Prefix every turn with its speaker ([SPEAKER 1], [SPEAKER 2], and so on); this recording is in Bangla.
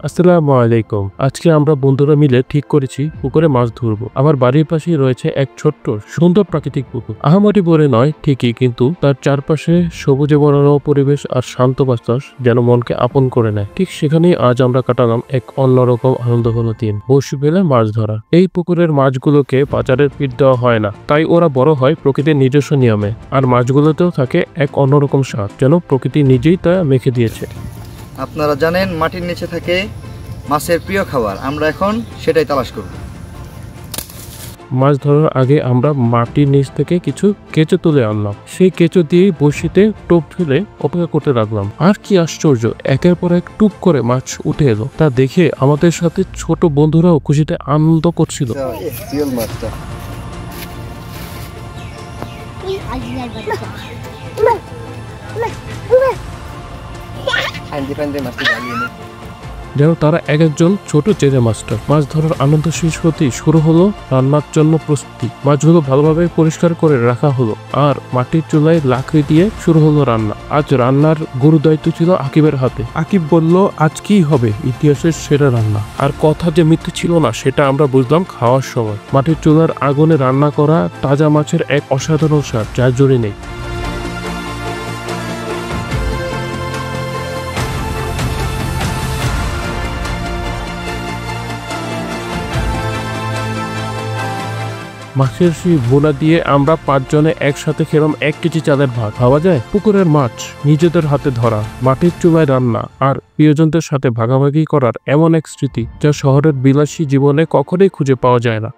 [SPEAKER 1] আসসালামু আলাইকুম। আজকে আমরা বন্ধুরা মিলে ঠিক করেছি পুকুরে মাছ ধরবো। আমার বাড়ির পাশেই রয়েছে এক ছোট্ট সুন্দর প্রাকৃতিক পুকুর। আহামরি বলে নয় ঠিকই, কিন্তু তার চারপাশে সবুজে ভরানো পরিবেশ আর শান্ত বাতাস যেন মনকে আপন করে নেয়। ঠিক সেখানেই আজ আমরা কাটালাম এক অন্যরকম আনন্দঘন দিন, বসে ফেলে মাছ ধরা। এই পুকুরের মাছগুলোকে বাজারের ফিড দেওয়া হয় না, তাই ওরা বড় হয় প্রকৃতির নিজস্ব নিয়মে। আর মাছগুলোতেও থাকে এক অন্যরকম স্বাদ, যেন প্রকৃতি নিজেই তা মেখে দিয়েছে।
[SPEAKER 2] আপনারা জানেন মাটির নিচে থাকে মাছের প্রিয় খাবার, আমরা এখন সেটাই তালাশ করব।
[SPEAKER 1] মাছ ধরার আগে আমরা মাটির নিচ থেকে কিছু কেঁচো তুলে আনলাম। সেই কেঁচো দিয়েই বড়শিতে টোপ ফেলে অপেক্ষা করতে রাখলাম। আর কি আশ্চর্য, একের পর এক টুপ করে মাছ উঠে এলো। তা দেখে আমাদের সাথে ছোট বন্ধুরাও খুশিতে আনন্দ করছিল। যেন তারা এক একজন ছোট চেজে মাস্টার। মাছ ধরার আনন্দ শেষ হতেই শুরু হলো রান্নার জন্য প্রস্তুতি। মাছগুলো ভালোভাবে পরিষ্কার করে রাখা হলো, আর মাটির চুলায় লাকড়ি দিয়ে শুরু হলো রান্না। আজ রান্নার গুরু দায়িত্ব ছিল আকিবের হাতে। আকিব বলল আজ কি হবে ইতিহাসের সেরা রান্না। আর কথা যে মিথ্যে ছিল না সেটা আমরা বুঝলাম খাওয়ার সময়। মাটির চুলার আগুনে রান্না করা তাজা মাছের এক অসাধারণ স্বাদ, যার জোরে নেই। মাছের সেই ভুনা দিয়ে আমরা 5 জনে একসাথে খেলাম 1 কেজি চালের ভাত। ভাবা যায়, পুকুরের মাছ নিজেদের হাতে ধরা, মাটির চুলায় রান্না, আর প্রিয়জনদের সাথে ভাগাভাগি করার এমন এক স্মৃতি যা শহরের বিলাসী জীবনে কখনোই খুঁজে পাওয়া যায় না।